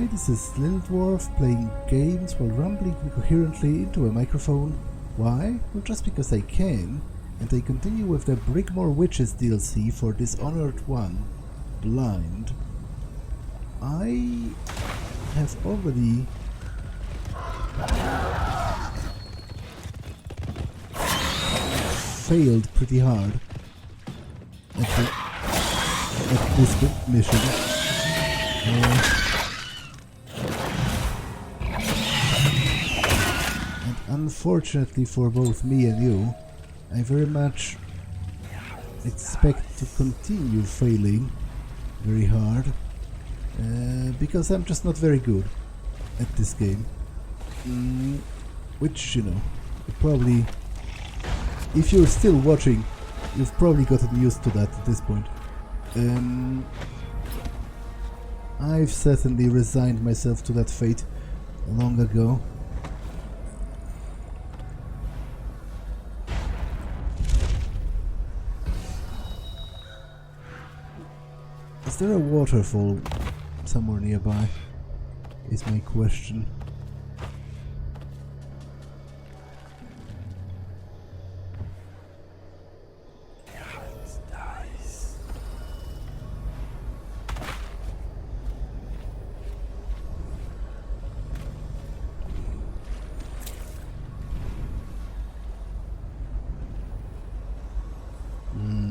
Hi, this is Little Dwarf playing games while rambling incoherently into a microphone. Why? Well, just because I can, and I continue with the Brigmore Witches DLC for Dishonored 1, BLIND. I have already failed pretty hard at this mission. And unfortunately for both me and you, I very much expect to continue failing very hard, because I'm just not very good at this game. Which, you know, probably, if you're still watching, you've probably gotten used to that at this point. I've certainly resigned myself to that fate long ago. Is there a waterfall somewhere nearby? Is my question.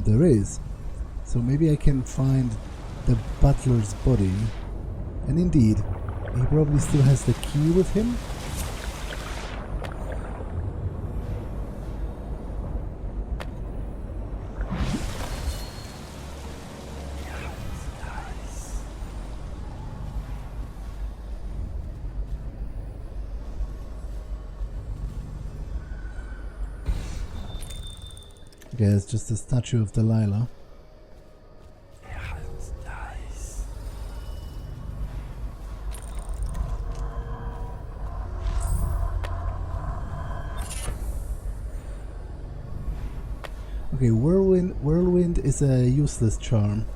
There is. So maybe I can find the butler's body. And indeed, he probably still has the key with him. Okay, it's just a statue of Delilah. Okay, whirlwind is a useless charm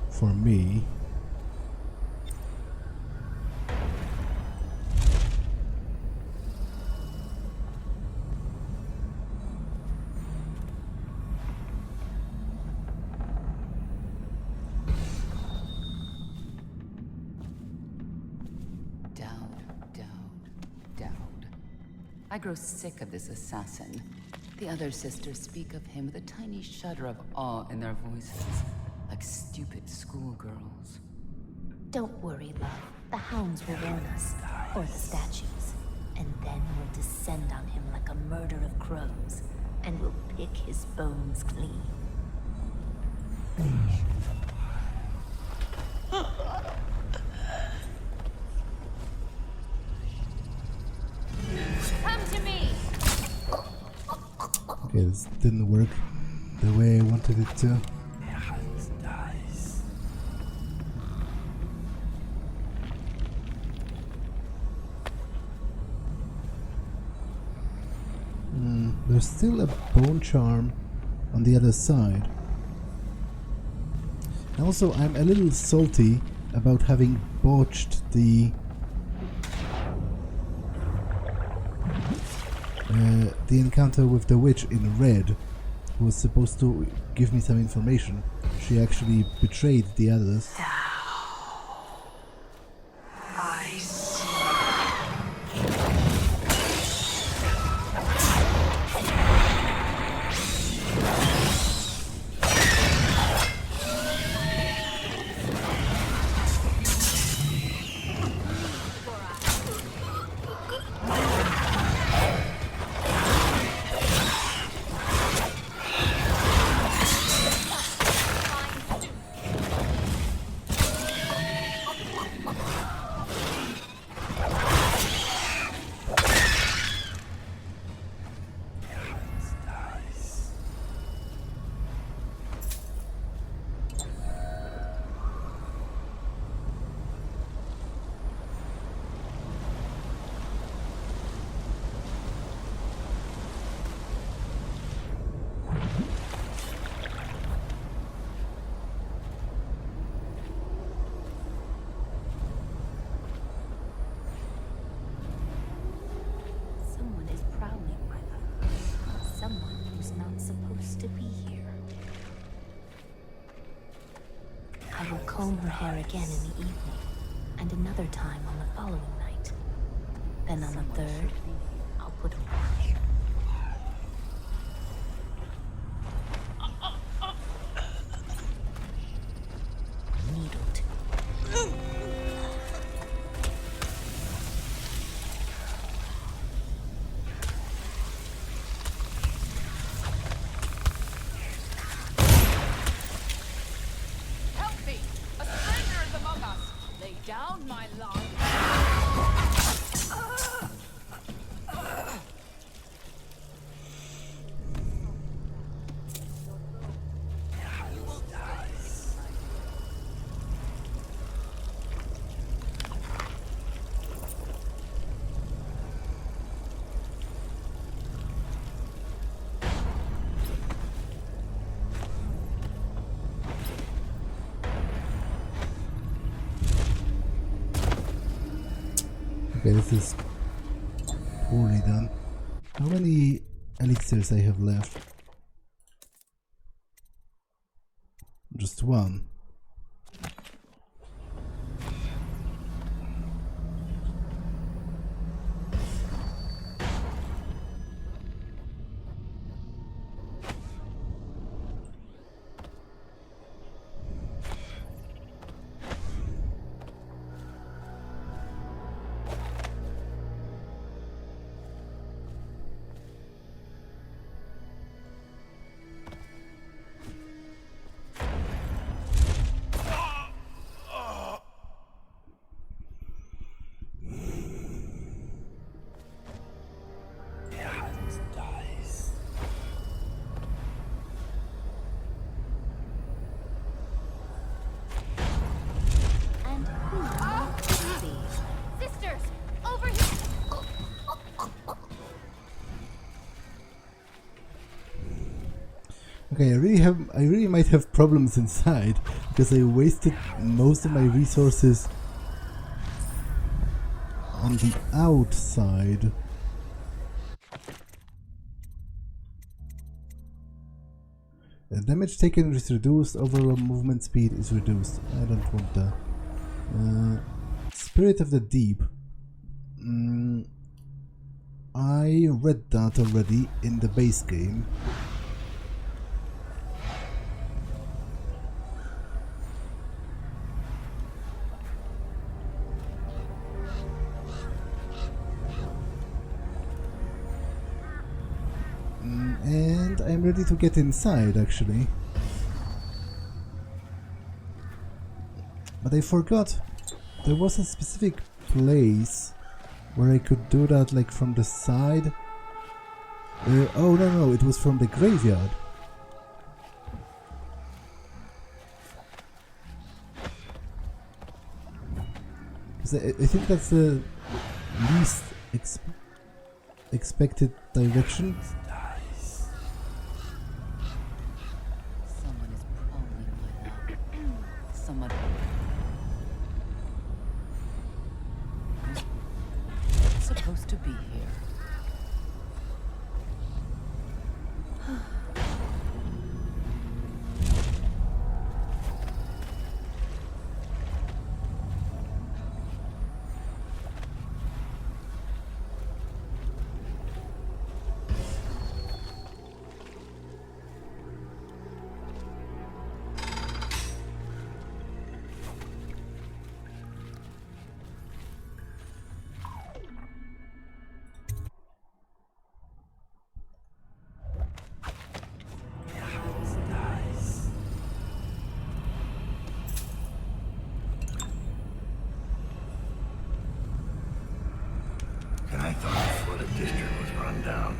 for me. I grow sick of this assassin. The other sisters speak of him with a tiny shudder of awe in their voices, like stupid schoolgirls. Don't worry, love. The hounds will warn us, or the statues, and then we'll descend on him like a murder of crows, and we'll pick his bones clean. Okay, this didn't work the way I wanted it to. There's still a bone charm on the other side. And also, I'm a little salty about having botched the encounter with the witch in red, who was supposed to give me some information. She actually betrayed the others. I see. to be here. I will comb her hair again in the evening, and another time on the following night. Then on the third, I'll put away. Needle to Help me! A stranger is among us! Lay down my line! Okay, this is poorly done. How many elixirs I have left? Just one. Sisters, over here! Okay, I really might have problems inside because I wasted most of my resources on the outside. Damage taken is reduced, overall movement speed is reduced. I don't want that. Spirit of the Deep. I read that already in the base game. And I'm ready to get inside, actually. But I forgot there was a specific place where I could do that, like from the side. Oh no, it was from the graveyard. 'Cause I think that's the least expected direction. Someone is prowling my love. Someone. It's supposed to be here. And I thought before the district was run down.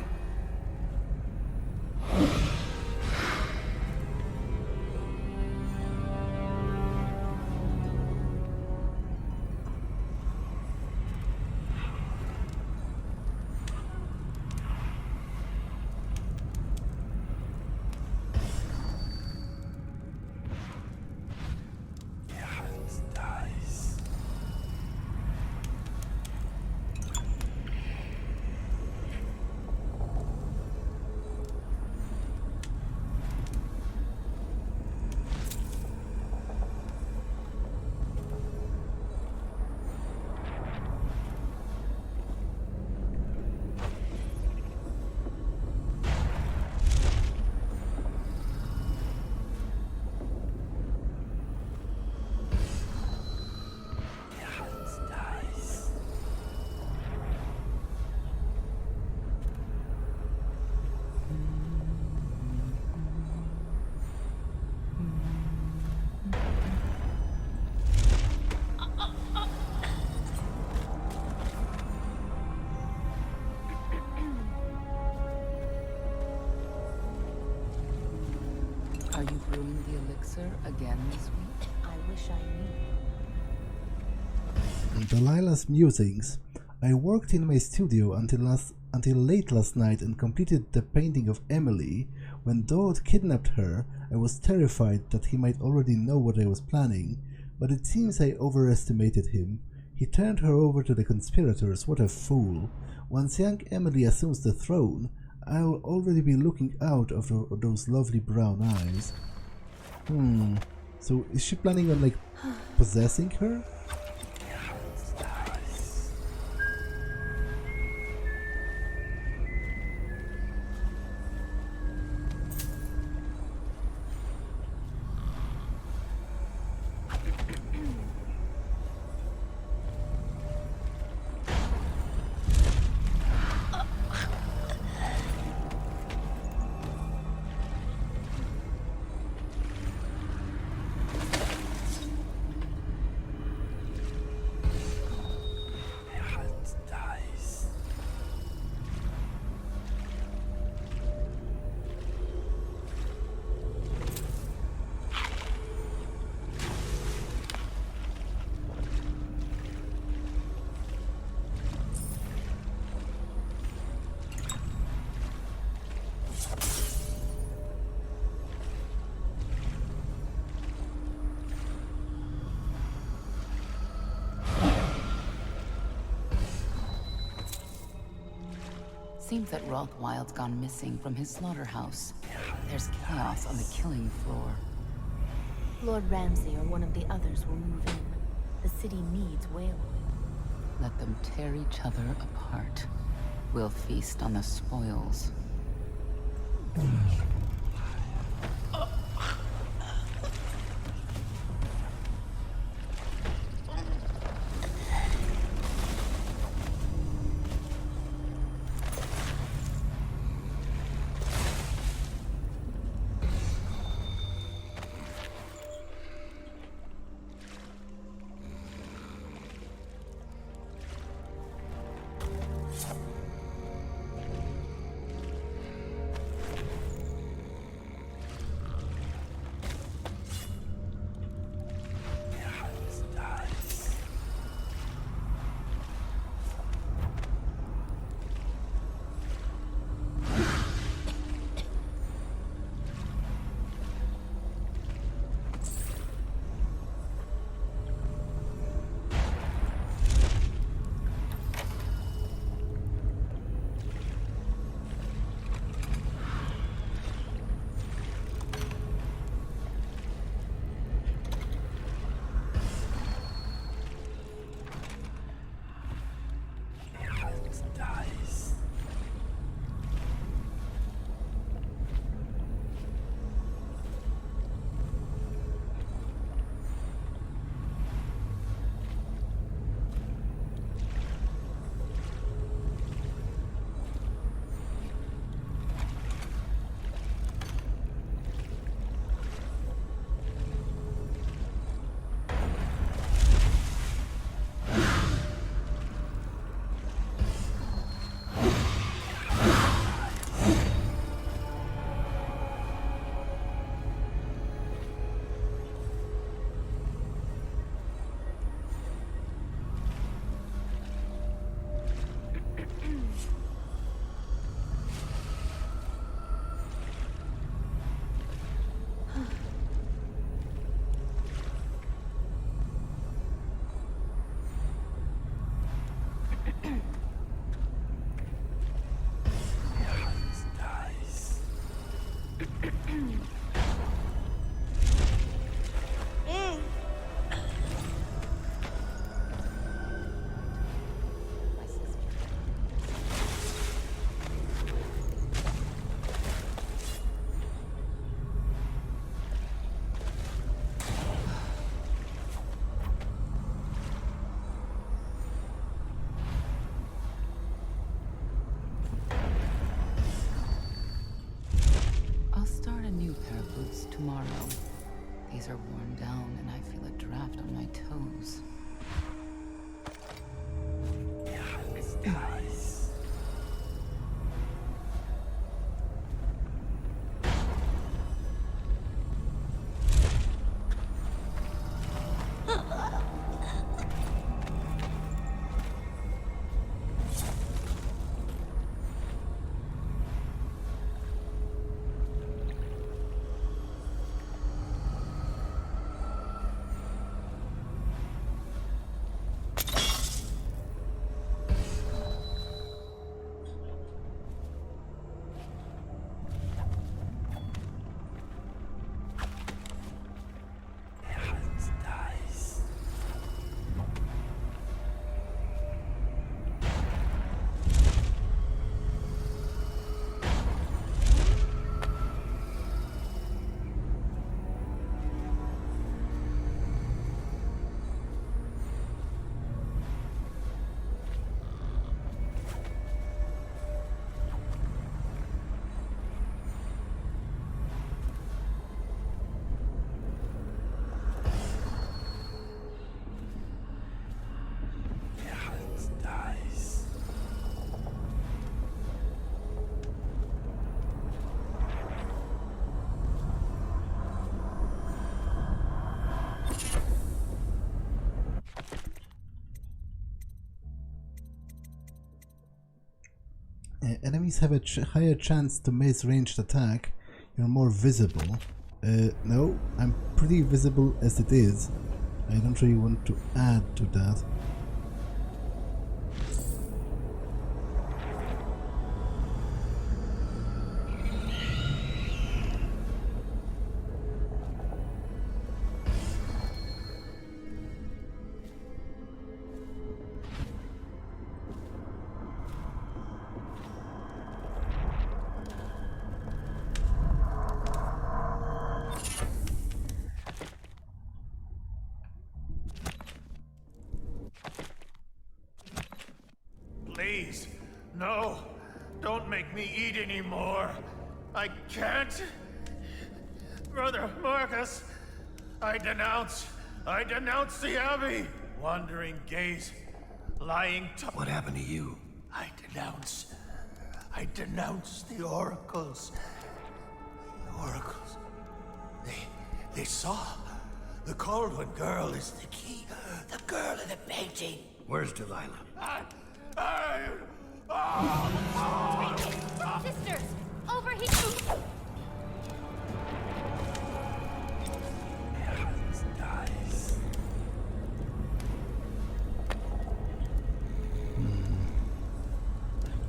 ruined the elixir again this week? I wish I knew. Delilah's musings. I worked in my studio until late last night and completed the painting of Emily. When Dodd kidnapped her, I was terrified that he might already know what I was planning, but it seems I overestimated him. He turned her over to the conspirators. What a fool. Once young Emily assumes the throne, I'll already be looking out of those lovely brown eyes. So is she planning on, like, possessing her? Seems that Rothwild's gone missing from his slaughterhouse. There's chaos on the killing floor. Lord Ramsay or one of the others will move in. The city needs whale oil. Let them tear each other apart. We'll feast on the spoils. Tomorrow. These are worn down and I feel a draft on my toes. Enemies have a higher chance to miss ranged attack. You're more visible. No, I'm pretty visible as it is. I don't really want to add to that. Please, no. Don't make me eat anymore. I can't. Brother Marcus, I denounce the Abbey. Wandering gaze, lying tongue. What happened to you? I denounce the oracles. The oracles. They saw. The Caldwell girl is the key. The girl in the painting. Where's Delilah? Sisters, over here!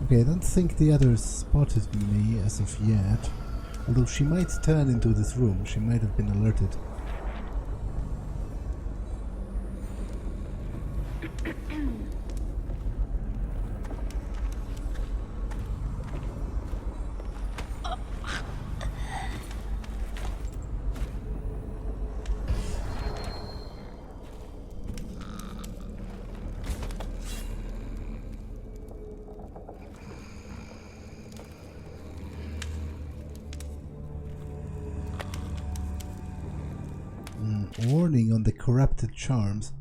Okay, I don't think the others spotted me as of yet. Although she might turn into this room, she might have been alerted. Warning on the corrupted charms.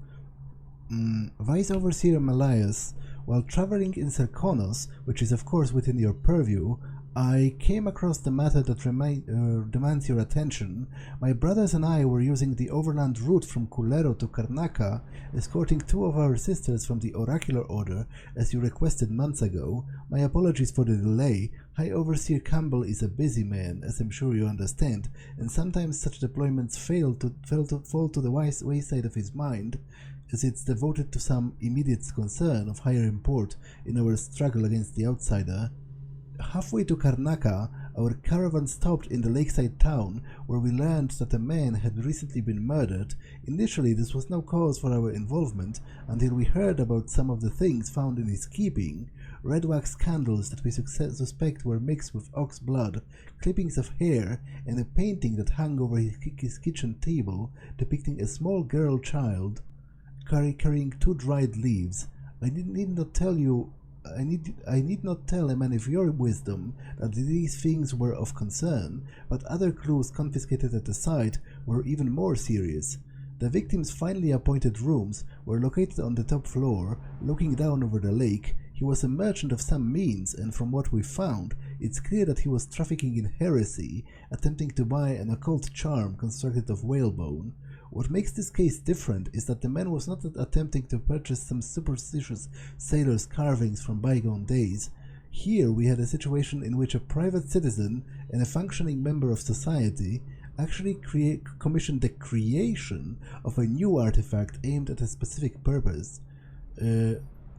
Vice Overseer Malaius, while traveling in Serkonos, which is of course within your purview, I came across the matter that demands your attention. My brothers and I were using the overland route from Kulero to Karnaca, escorting 2 of our sisters from the Oracular Order, as you requested months ago. My apologies for the delay. High Overseer Campbell is a busy man, as I'm sure you understand, and sometimes such deployments fall to the wayside of his mind, as it's devoted to some immediate concern of higher import in our struggle against the outsider. Halfway to Karnaca, our caravan stopped in the lakeside town, where we learned that a man had recently been murdered. Initially, this was no cause for our involvement, until we heard about some of the things found in his keeping. Red wax candles that we suspect were mixed with ox blood, clippings of hair, and a painting that hung over his kitchen table, depicting a small girl child carrying 2 dried leaves. I need not tell a man of your wisdom that these things were of concern, but other clues confiscated at the site were even more serious. The victim's finally appointed rooms were located on the top floor, looking down over the lake. He was a merchant of some means, and from what we found, it's clear that he was trafficking in heresy, attempting to buy an occult charm constructed of whalebone. What makes this case different is that the man was not attempting to purchase some superstitious sailor's carvings from bygone days. Here we had a situation in which a private citizen and a functioning member of society actually commissioned the creation of a new artifact aimed at a specific purpose.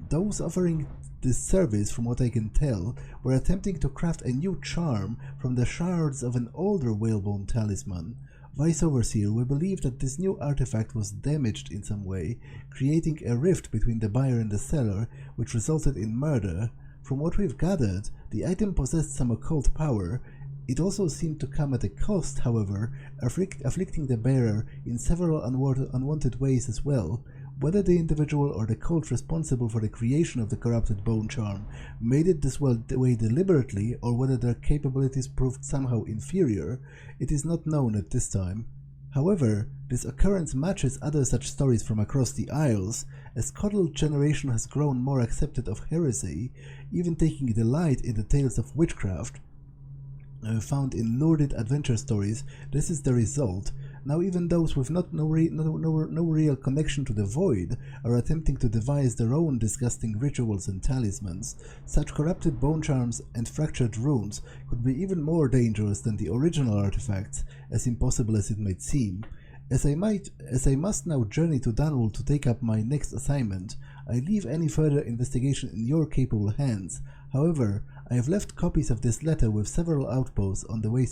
Those offering this service, from what I can tell, were attempting to craft a new charm from the shards of an older whalebone talisman. Vice Overseer, we believe that this new artifact was damaged in some way, creating a rift between the buyer and the seller, which resulted in murder. From what we've gathered, the item possessed some occult power. It also seemed to come at a cost, however, afflicting the bearer in several unwanted ways as well. Whether the individual or the cult responsible for the creation of the corrupted bone charm made it this way deliberately, or whether their capabilities proved somehow inferior, it is not known at this time. However, this occurrence matches other such stories from across the Isles, as coddled generation has grown more accepted of heresy, even taking delight in the tales of witchcraft found in lurid adventure stories. This is the result. Now even those with no real connection to the void are attempting to devise their own disgusting rituals and talismans. Such corrupted bone charms and fractured runes could be even more dangerous than the original artifacts, as impossible as it might seem. As I must now journey to Dunwall to take up my next assignment, I leave any further investigation in your capable hands. However, I have left copies of this letter with several outposts on the way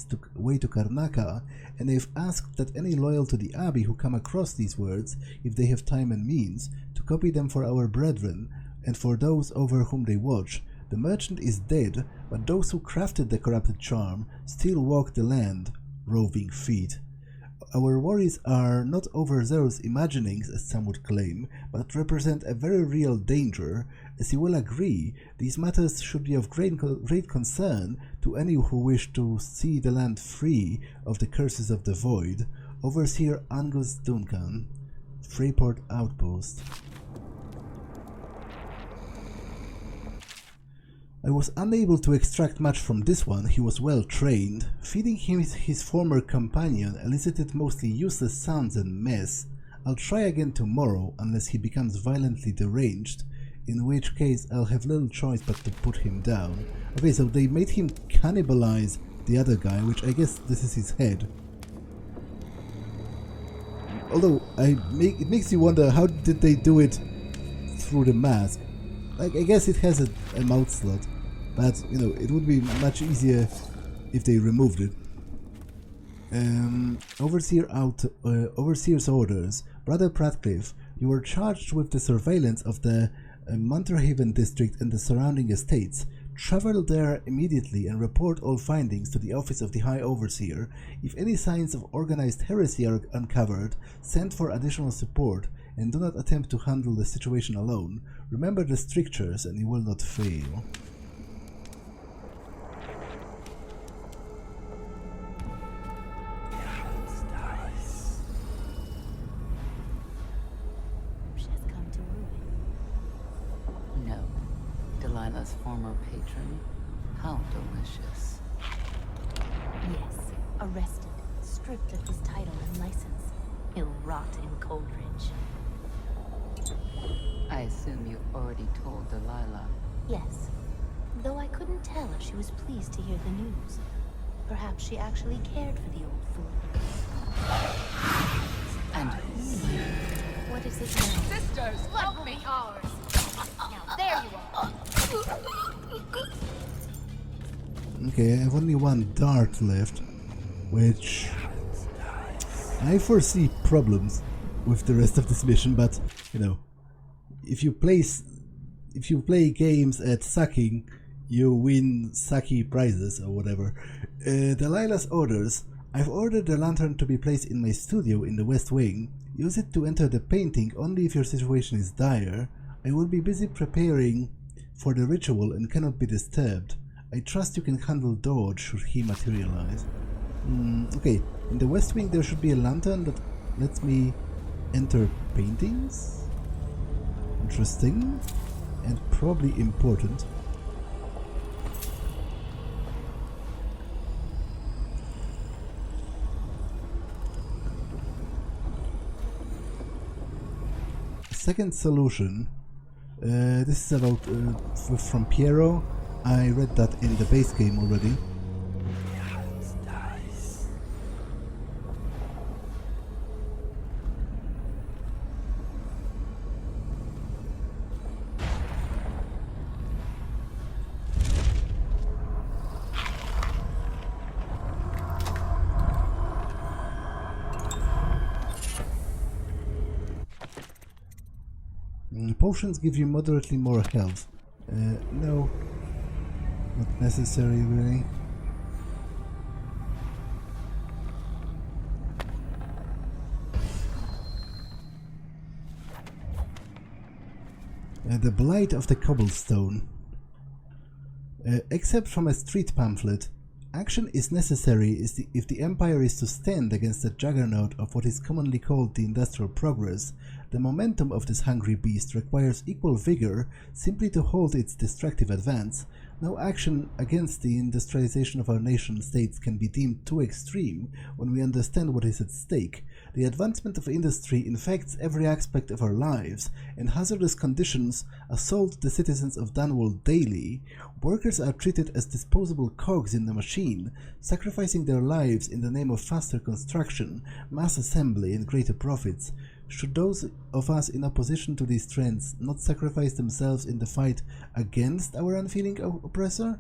to Karnaca, and I have asked that any loyal to the Abbey who come across these words, if they have time and means, to copy them for our brethren, and for those over whom they watch. The merchant is dead, but those who crafted the corrupted charm still walk the land, roving feet. Our worries are not overzealous imaginings, as some would claim, but represent a very real danger. As you will agree, these matters should be of great concern to any who wish to see the land free of the curses of the void. Overseer Angus Duncan, Freeport Outpost. I was unable to extract much from this one. He was well trained. Feeding him his former companion elicited mostly useless sounds and mess. I'll try again tomorrow, unless he becomes violently deranged, in which case I'll have little choice but to put him down. Okay, so they made him cannibalize the other guy, which I guess this is his head. Although, it makes you wonder, how did they do it through the mask? Like, I guess it has a mouth slot, but, you know, it would be much easier if they removed it. Overseer's orders. Brother Pratcliffe, you were charged with the surveillance of the Munterhaven district and the surrounding estates. Travel there immediately and report all findings to the office of the High Overseer. If any signs of organized heresy are uncovered, send for additional support, and do not attempt to handle the situation alone. Remember the strictures and you will not fail. She has come to ruin. No. Delilah's former patron? How delicious. Yes, arrested, stripped of his title and license. He'll rot in Coldridge. I assume you already told Delilah. Yes, though I couldn't tell if she was pleased to hear the news. Perhaps she actually cared for the old fool. And who knew? What is it now? Sisters, help me! Ours. Now, there you are. Okay, I have only one dart left, which I foresee problems with the rest of this mission, but, you know, if you play games at sucking, you win sucky prizes or whatever. Delilah's orders. I've ordered the lantern to be placed in my studio in the West Wing. Use it to enter the painting only if your situation is dire. I will be busy preparing for the ritual and cannot be disturbed. I trust you can handle Dodge should he materialize. Okay, in the West Wing there should be a lantern that lets me enter paintings? Interesting, and probably important. Second solution. This is about from Piero. I read that in the base game already. Potions give you moderately more health. No, not necessary really. The Blight of the Cobblestone. Except from a street pamphlet, action is necessary if the Empire is to stand against the juggernaut of what is commonly called the industrial progress. The momentum of this hungry beast requires equal vigor simply to hold its destructive advance. No action against the industrialization of our nation states can be deemed too extreme when we understand what is at stake. The advancement of industry infects every aspect of our lives, and hazardous conditions assault the citizens of Dunwall daily. Workers are treated as disposable cogs in the machine, sacrificing their lives in the name of faster construction, mass assembly, and greater profits. Should those of us in opposition to these trends not sacrifice themselves in the fight against our unfeeling oppressor?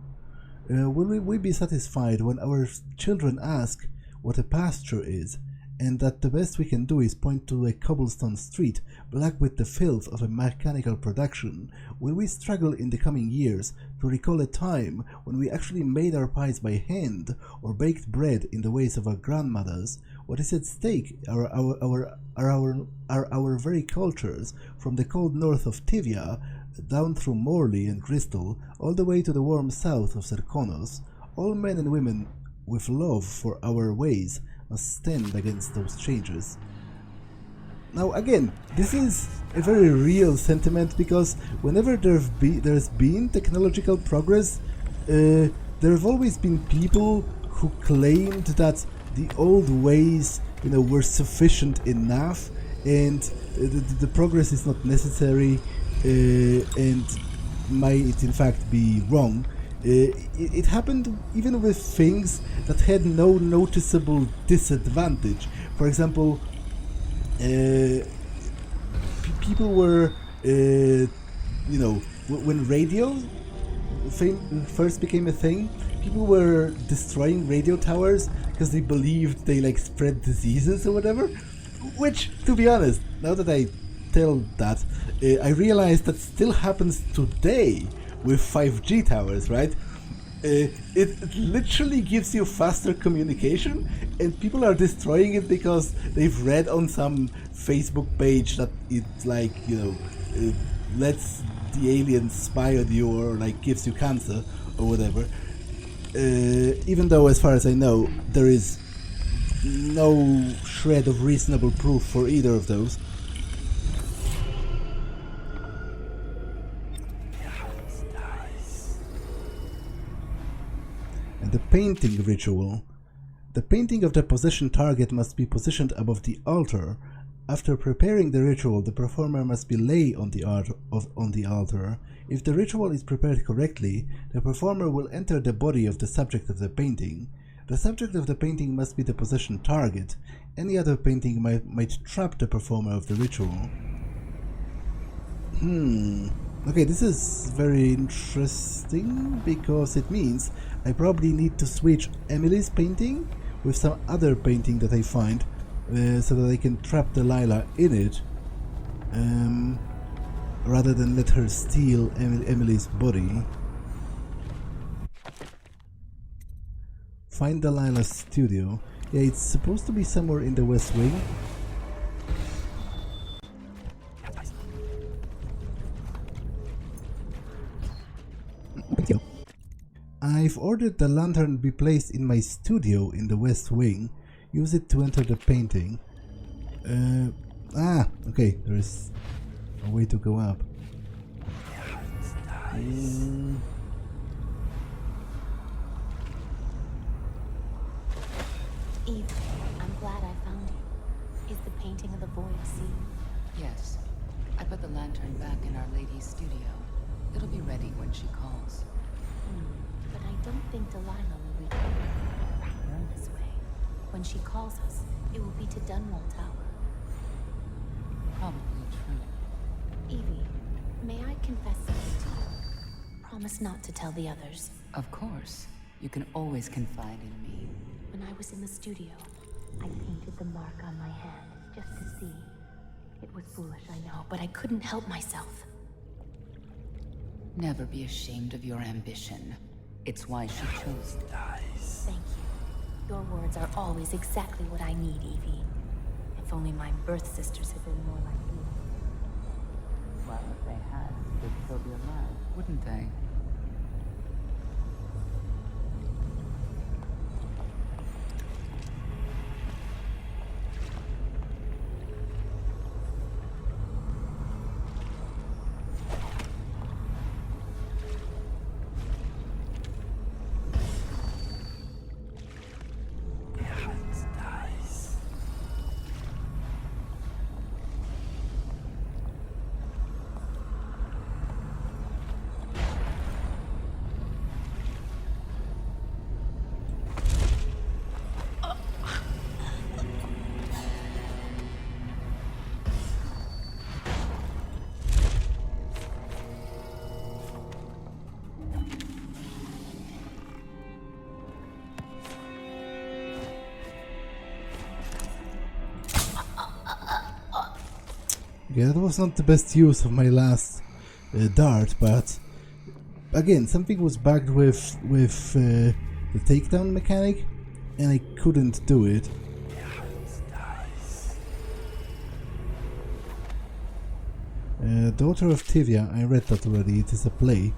Will we be satisfied when our children ask what a pasture is, and that the best we can do is point to a cobblestone street black with the filth of a mechanical production? Will we struggle in the coming years to recall a time when we actually made our pies by hand or baked bread in the ways of our grandmothers? What is at stake are our very cultures, from the cold north of Tivia down through Morley and Crystal, all the way to the warm south of Serkonos. All men and women with love for our ways must stand against those changes. Now again, this is a very real sentiment, because whenever there's been technological progress, there have always been people who claimed that the old ways, were sufficient enough, and the progress is not necessary, and might in fact be wrong. It happened even with things that had no noticeable disadvantage. For example, people were, when radio first became a thing, people were destroying radio towers because they believed they spread diseases or whatever. Which, to be honest, now that I tell that, I realize that still happens today with 5G towers, right? It literally gives you faster communication, and people are destroying it because they've read on some Facebook page that it's lets the aliens spy on you, or gives you cancer or whatever. Even though, as far as I know, there is no shred of reasonable proof for either of those. And the painting ritual. The painting of the possession target must be positioned above the altar. After preparing the ritual, the performer must be lay on the altar. If the ritual is prepared correctly, the performer will enter the body of the subject of the painting. The subject of the painting must be the possession target. Any other painting might trap the performer of the ritual. Okay, this is very interesting, because it means I probably need to switch Emily's painting with some other painting that I find, so that I can trap Delilah in it, rather than let her steal Emily's body. Find Delilah's studio. Yeah, it's supposed to be somewhere in the West Wing. I've ordered the lantern be placed in my studio in the West Wing. Use it to enter the painting. Okay, there's a way to go up. Eve, I'm glad I found you. Is the painting of the void seen? Yes. I put the lantern back in Our Lady's studio. It'll be ready when she calls. But I don't think Delilah will return this way. When she calls us, it will be to Dunwall Tower. Probably true. Evie, may I confess something to you? Promise not to tell the others. Of course. You can always confide in me. When I was in the studio, I painted the mark on my hand, just to see. It was foolish, I know, but I couldn't help myself. Never be ashamed of your ambition. It's why she chose you. Thank you. Your words are always exactly what I need, Evie. If only my birth sisters had been more like you. Well, if they had, they'd still be alive, wouldn't they? Yeah, that was not the best use of my last dart, but again, something was bugged with the takedown mechanic, and I couldn't do it. Daughter of Tivia, I read that already, it is a play.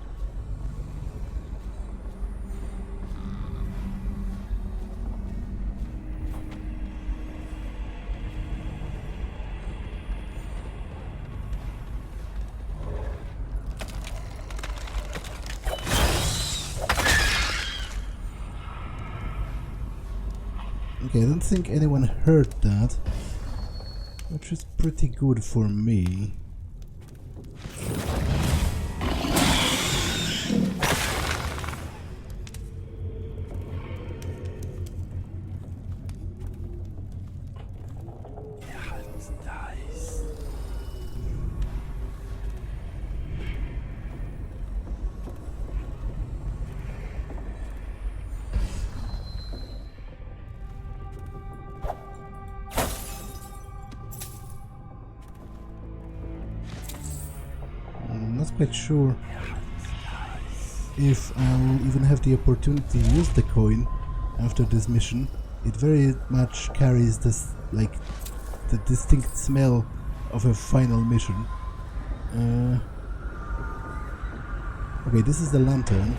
Okay, I don't think anyone heard that, which is pretty good for me. Not quite sure if I'll even have the opportunity to use the coin after this mission. It very much carries this, like, the distinct smell of a final mission. Okay, this is the lantern.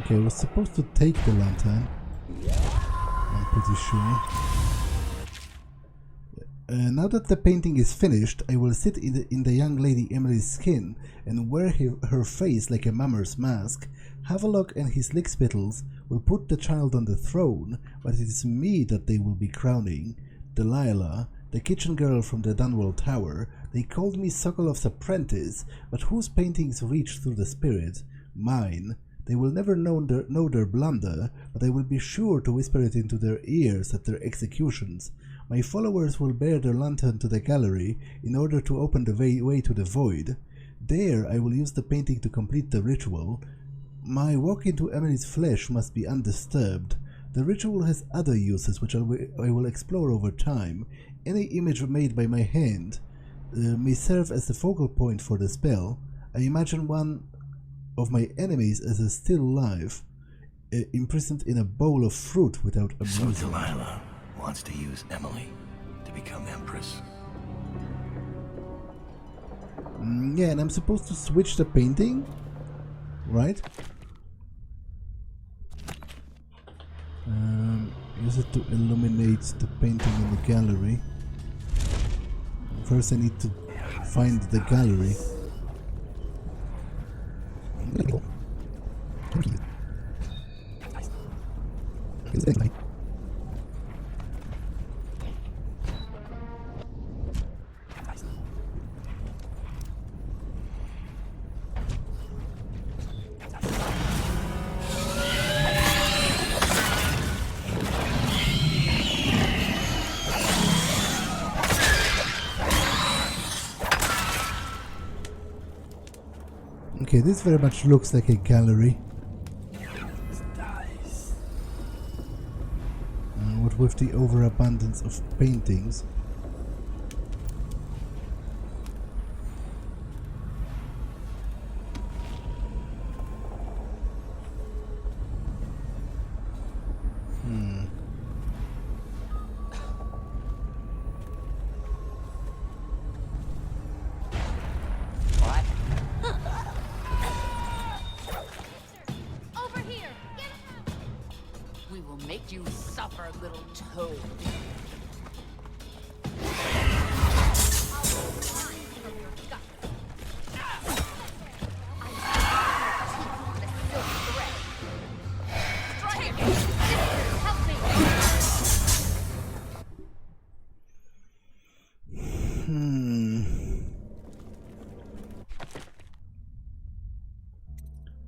Okay, I was supposed to take the lantern, I'm pretty sure. Now that the painting is finished, I will sit in the young lady Emily's skin and wear her face like a mummer's mask. Havelock and his lickspittles will put the child on the throne, but it is me that they will be crowning. Delilah, the kitchen girl from the Dunwall Tower, they called me Sokolov's apprentice, but whose paintings reach through the spirit? Mine. They will never know their blunder, but I will be sure to whisper it into their ears at their executions. My followers will bear their lantern to the gallery in order to open the way to the void. There I will use the painting to complete the ritual. My walk into Emily's flesh must be undisturbed. The ritual has other uses which I will explore over time. Any image made by my hand may serve as the focal point for the spell. I imagine one of my enemies as a still life, imprisoned in a bowl of fruit without amusement. So Delilah wants to use Emily to become Empress. Yeah, and I'm supposed to switch the painting, right? Use it to illuminate the painting in the gallery. First I need to find the gallery. Okay, this very much looks like a gallery. What with the overabundance of paintings. Over here! Get him! summer, little toad.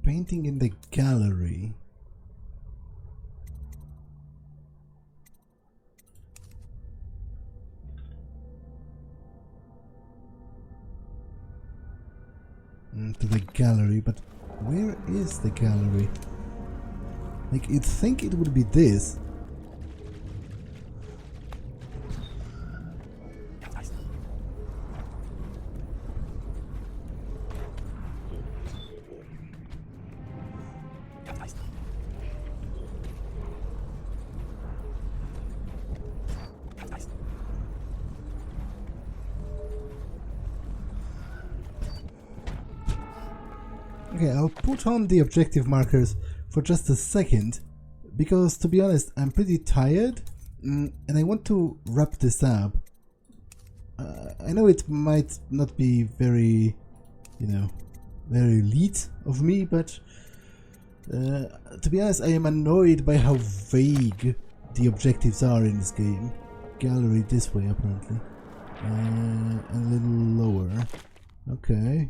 Painting in the gallery. To the gallery, but where is the gallery? Like, you'd think it would be this. Okay, I'll put on the objective markers for just a second, because to be honest, I'm pretty tired, and I want to wrap this up. I know it might not be very, very elite of me, but to be honest, I am annoyed by how vague the objectives are in this game. Gallery this way, apparently. And a little lower. Okay.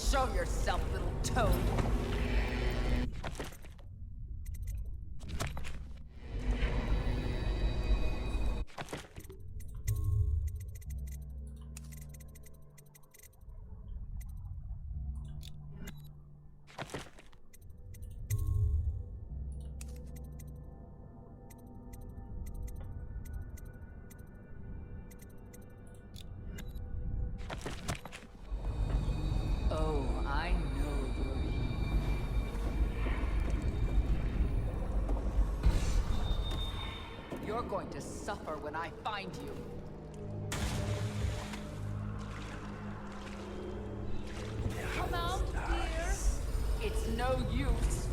Show yourself, little toad. You're going to suffer when I find you. Come out, dear. It's no use.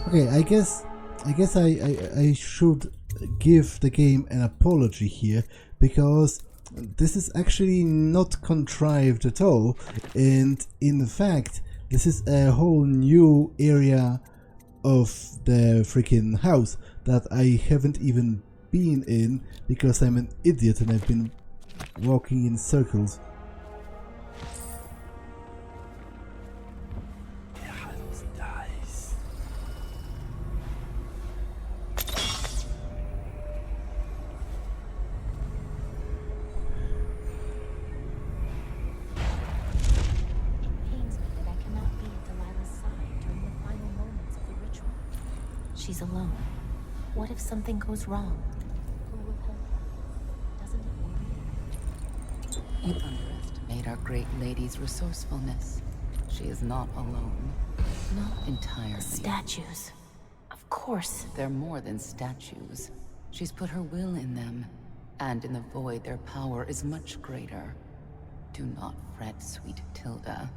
Okay, I guess I should give the game an apology here, because this is actually not contrived at all, and in fact this is a whole new area of the freaking house that I haven't even been in because I'm an idiot and I've been walking in circles. she's alone. What if something goes wrong? Who will help her? Doesn't it worry you? You underestimate our great lady's resourcefulness. She is not alone. Not entirely. Statues. Of course. They're more than statues. She's put her will in them, and in the void their power is much greater. Do not fret, sweet Tilda.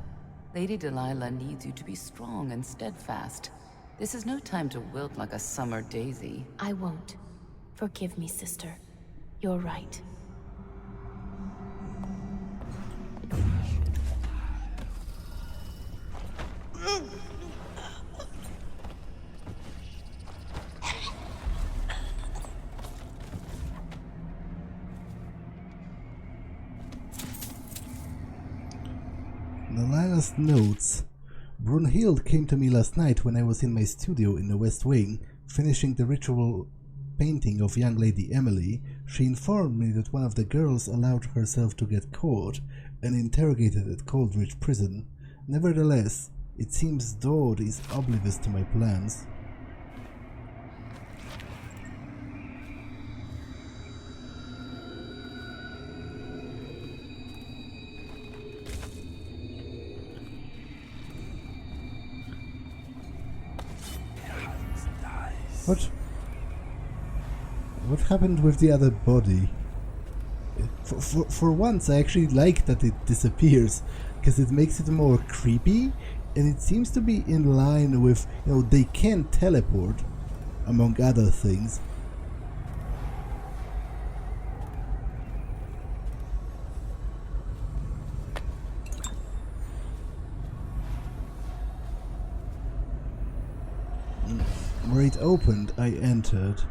Lady Delilah needs you to be strong and steadfast. This is no time to wilt like a summer daisy. I won't. Forgive me, sister. You're right. Delilah's notes. Brunhild came to me last night when I was in my studio in the West Wing, finishing the ritual painting of young Lady Emily. She informed me that one of the girls allowed herself to get caught and interrogated at Coldridge Prison. Nevertheless, it seems Dodd is oblivious to my plans. What happened with the other body? For once, I actually like that it disappears, because it makes it more creepy, and it seems to be in line with, you know, they can teleport, among other things. Where it opened, I entered.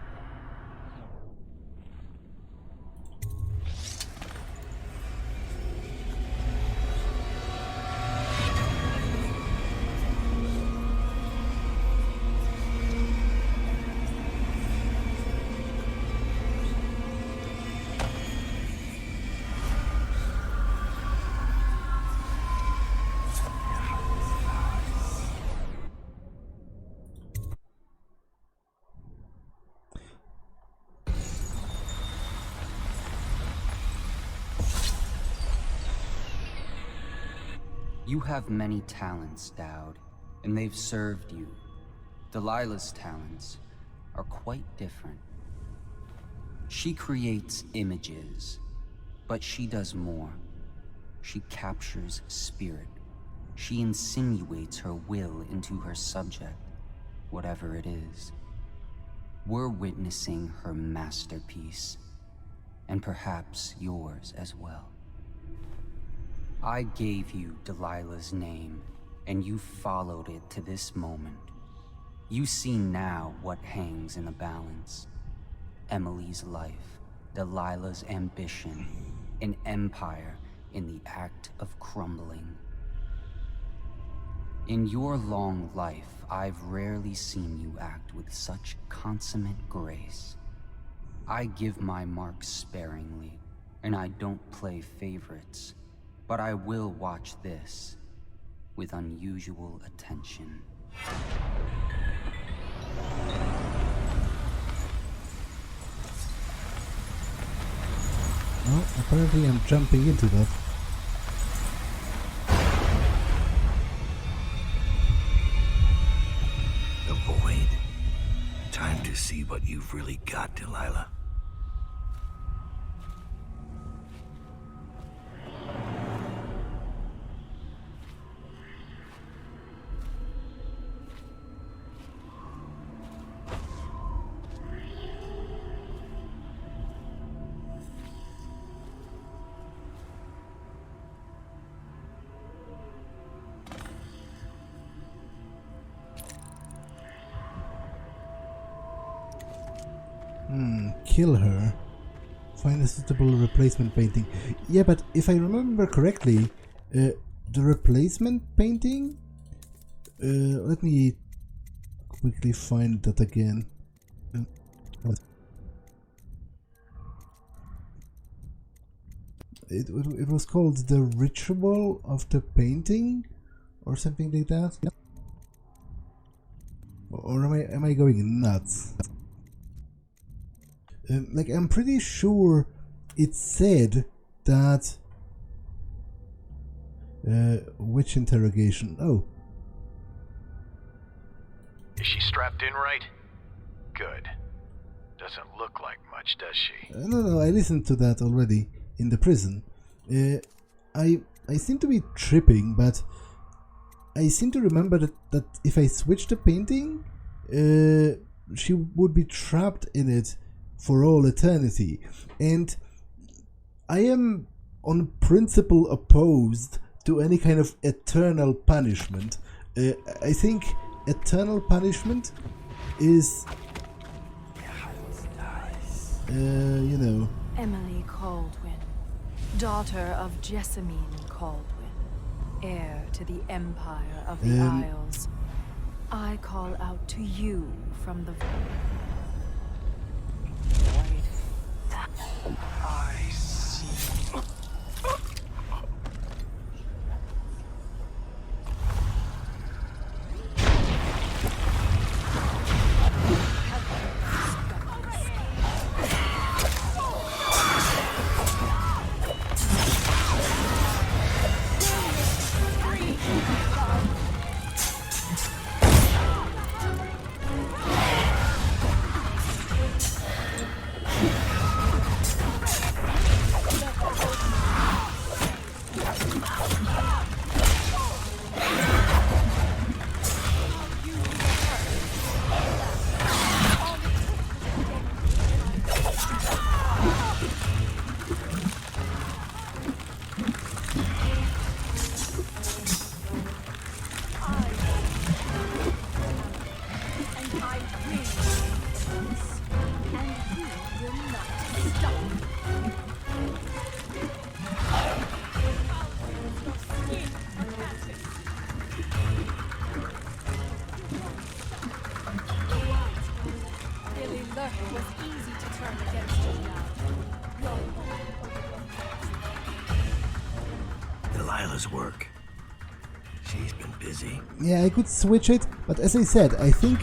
You have many talents, Dowd, and they've served you. Delilah's talents are quite different. She creates images, but she does more. She captures spirit. She insinuates her will into her subject, whatever it is. We're witnessing her masterpiece, and perhaps yours as well. I gave you Delilah's name, and you followed it to this moment. You see now what hangs in the balance. Emily's life, Delilah's ambition, an empire in the act of crumbling. In your long life, I've rarely seen you act with such consummate grace. I give my marks sparingly, and I don't play favorites. But I will watch this with unusual attention. Well, apparently I'm jumping into that. The void. Time to see what you've really got, Delilah. Kill her. Find a suitable replacement painting. Yeah, but if I remember correctly, the replacement painting? Let me quickly find that again. It was called the ritual of the painting? Or something like that? Or am I going nuts? Like, I'm pretty sure it said that... which interrogation? Oh. Is she strapped in right? Good. Doesn't look like much, does she? No, I listened to that already in the prison. I seem to be tripping, but I seem to remember that if I switch the painting, she would be trapped in it for all eternity. And I am on principle opposed to any kind of eternal punishment. I think eternal punishment is, you know... Emily Caldwin, daughter of Jessamine Caldwin, heir to the Empire of the Isles. I call out to you from the void. I see. Delilah's work. She's been busy. Yeah, I could switch it, but as I said, I think...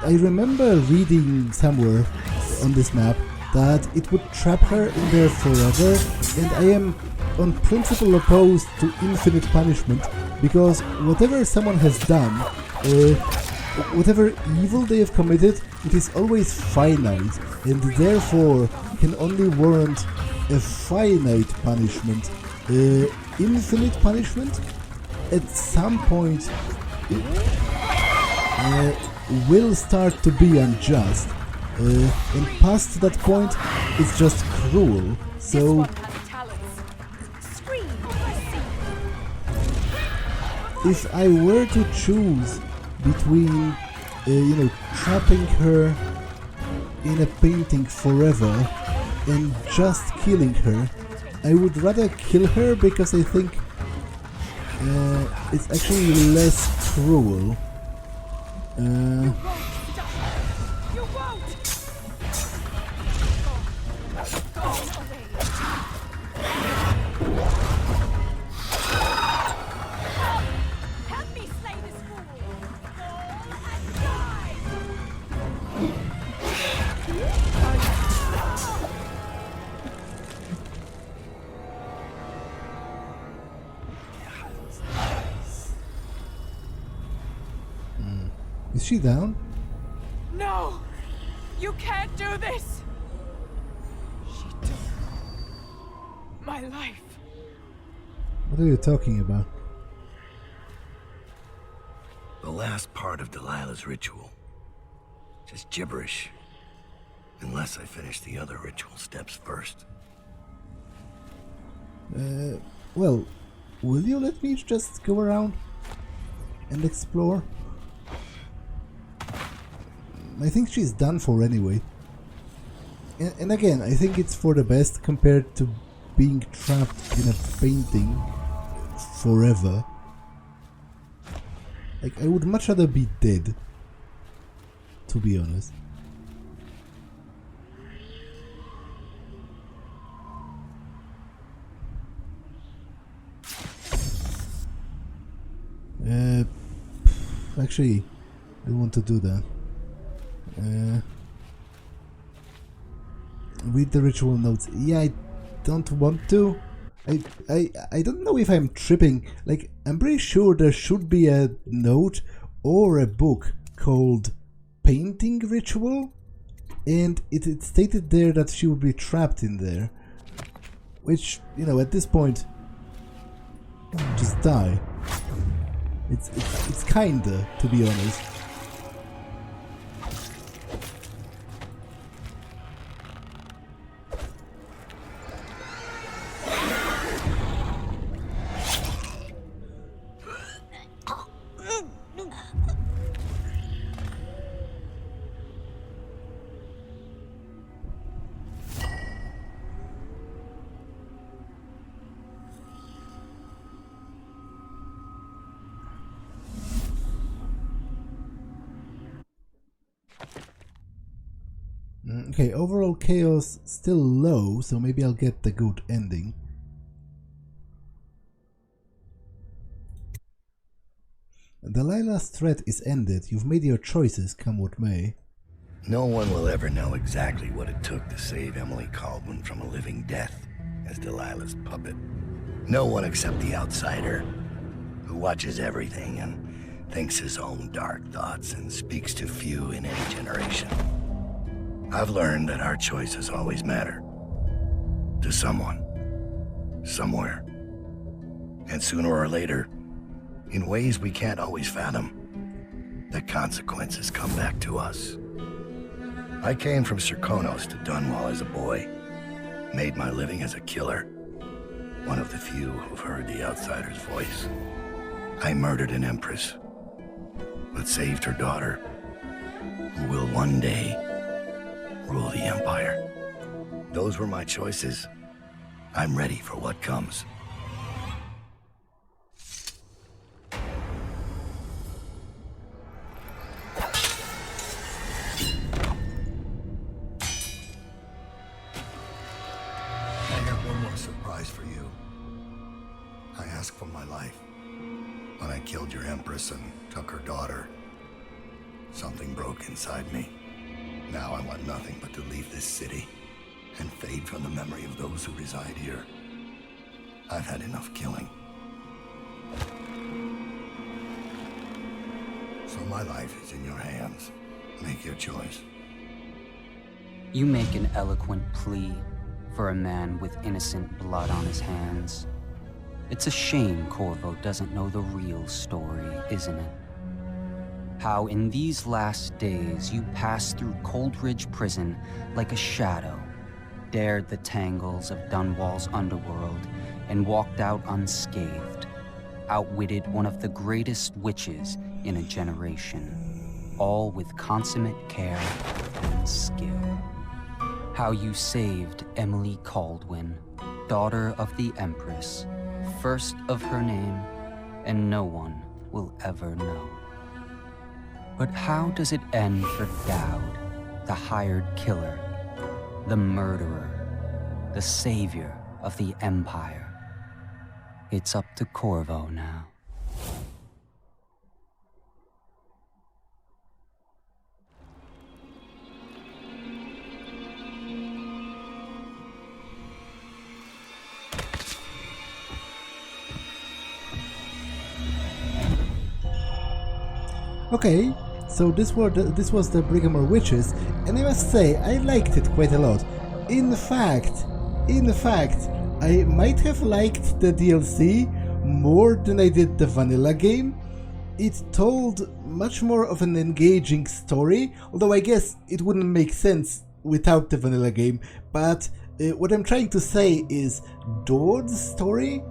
I remember reading somewhere on this map that it would trap her in there forever, and I am on principle opposed to infinite punishment, because whatever someone has done, whatever evil they have committed, it is always finite, and therefore can only warrant a finite punishment. Infinite punishment at some point will start to be unjust, and past that point it's just cruel. So if I were to choose between you know, trapping her in a painting forever and just killing her, I would rather kill her, because I think it's actually less cruel. Is she down? No! You can't do this! She took my life. What are you talking about? The last part of Delilah's ritual. Just gibberish. Unless I finish the other ritual steps first. Well, will you let me just go around and explore? I think she's done for anyway. And again, I think it's for the best compared to being trapped in a painting forever. Like, I would much rather be dead, to be honest. Actually, don't want to do that. Read the ritual notes. Yeah, I don't want to. I don't know if I'm tripping. Like, I'm pretty sure there should be a note or a book called Painting Ritual, and it stated there that she would be trapped in there. Which, you know, at this point, just die. It's kinda, to be honest. Okay, overall chaos still low, so maybe I'll get the good ending. Delilah's threat is ended. You've made your choices, come what may. No one will ever know exactly what it took to save Emily Caldwin from a living death as Delilah's puppet. No one except the outsider, who watches everything and thinks his own dark thoughts and speaks to few in any generation. I've learned that our choices always matter. To someone. Somewhere. And sooner or later, in ways we can't always fathom, the consequences come back to us. I came from Serkonos to Dunwall as a boy. Made my living as a killer. One of the few who've heard the outsider's voice. I murdered an Empress, but saved her daughter, who will one day rule the Empire. Those were my choices. I'm ready for what comes. I have one more surprise for you. I asked for my life. When I killed your Empress and took her daughter, something broke inside me. Now I want nothing but to leave this city and fade from the memory of those who reside here. I've had enough killing. So my life is in your hands. Make your choice. You make an eloquent plea for a man with innocent blood on his hands. It's a shame Corvo doesn't know the real story, isn't it? How in these last days you passed through Coldridge Prison like a shadow, dared the tangles of Dunwall's underworld, and walked out unscathed, outwitted one of the greatest witches in a generation, all with consummate care and skill. How you saved Emily Caldwin, daughter of the Empress, first of her name, and no one will ever know. But how does it end for Dowd, the hired killer, the murderer, the savior of the Empire? It's up to Corvo now. Okay, so this was the Brigmore Witches, and I must say I liked it quite a lot. In fact, I might have liked the DLC more than I did the vanilla game. It told much more of an engaging story, although I guess it wouldn't make sense without the vanilla game. But what I'm trying to say is Dord's story,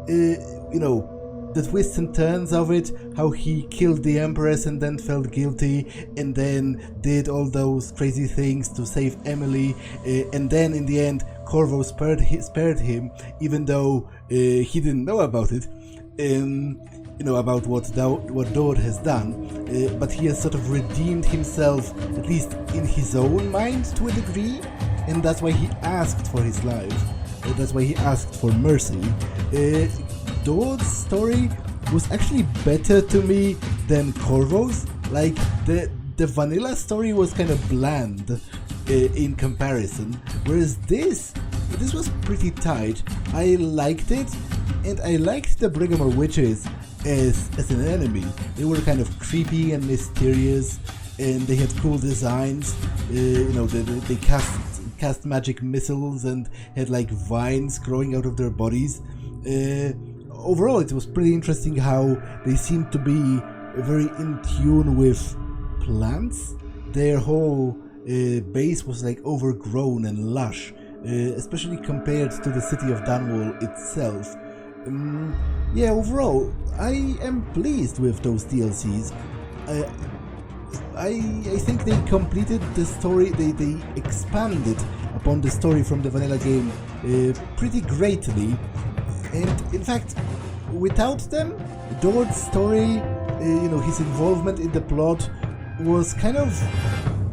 you know, the twists and turns of it, how he killed the Empress and then felt guilty and then did all those crazy things to save Emily, and then in the end Corvo spared him even though he didn't know about it, you know, about what Dord has done, but he has sort of redeemed himself, at least in his own mind to a degree, and that's why he asked for his life, that's why he asked for mercy. Dord's story was actually better to me than Corvo's, Like, the vanilla story was kind of bland in comparison, whereas this was pretty tight. I liked it, and I liked the Brigmore Witches as an enemy. They were kind of creepy and mysterious, and they had cool designs. You know, they cast magic missiles and had like vines growing out of their bodies. Overall, it was pretty interesting how they seemed to be very in tune with plants. Their whole base was like overgrown and lush, especially compared to the city of Dunwall itself. Yeah, overall, I am pleased with those DLCs. I think they completed the story, they expanded upon the story from the vanilla game pretty greatly. And in fact, without them, Dord's story, you know, his involvement in the plot was kind of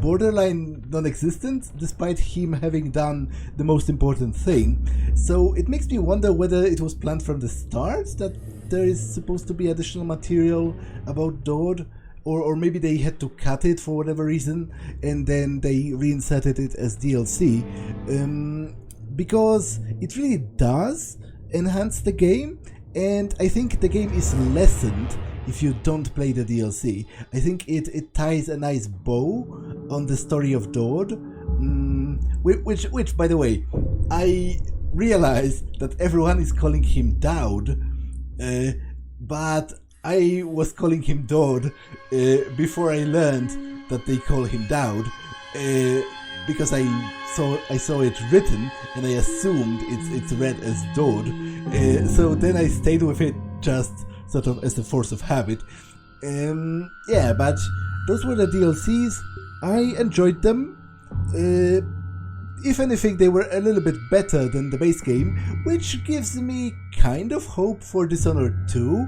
borderline non-existent, despite him having done the most important thing. So it makes me wonder whether it was planned from the start that there is supposed to be additional material about Dord, or maybe they had to cut it for whatever reason and then they reinserted it as DLC, because it really does enhance the game, and I think the game is lessened if you don't play the DLC. I think it ties a nice bow on the story of Dord, which by the way, I realize that everyone is calling him Dowd, but I was calling him Dord before I learned that they call him Dowd, because I saw it written and I assumed it's read as Dord, so then I stayed with it just sort of as a force of habit. Yeah, but those were the DLCs. I enjoyed them. If anything, they were a little bit better than the base game, which gives me kind of hope for Dishonored 2.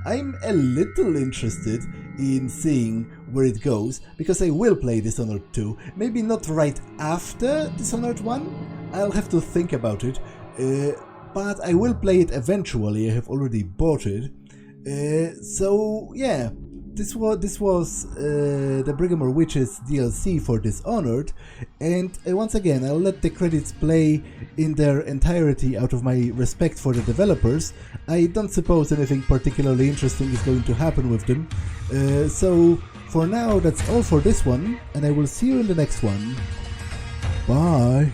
I'm a little interested in seeing where it goes, because I will play Dishonored 2. Maybe not right after Dishonored 1, I'll have to think about it, but I will play it eventually. I have already bought it. So yeah, this was the Brigmore Witches DLC for Dishonored, and once again I'll let the credits play in their entirety out of my respect for the developers. I don't suppose anything particularly interesting is going to happen with them, so for now that's all for this one, and I will see you in the next one. Bye!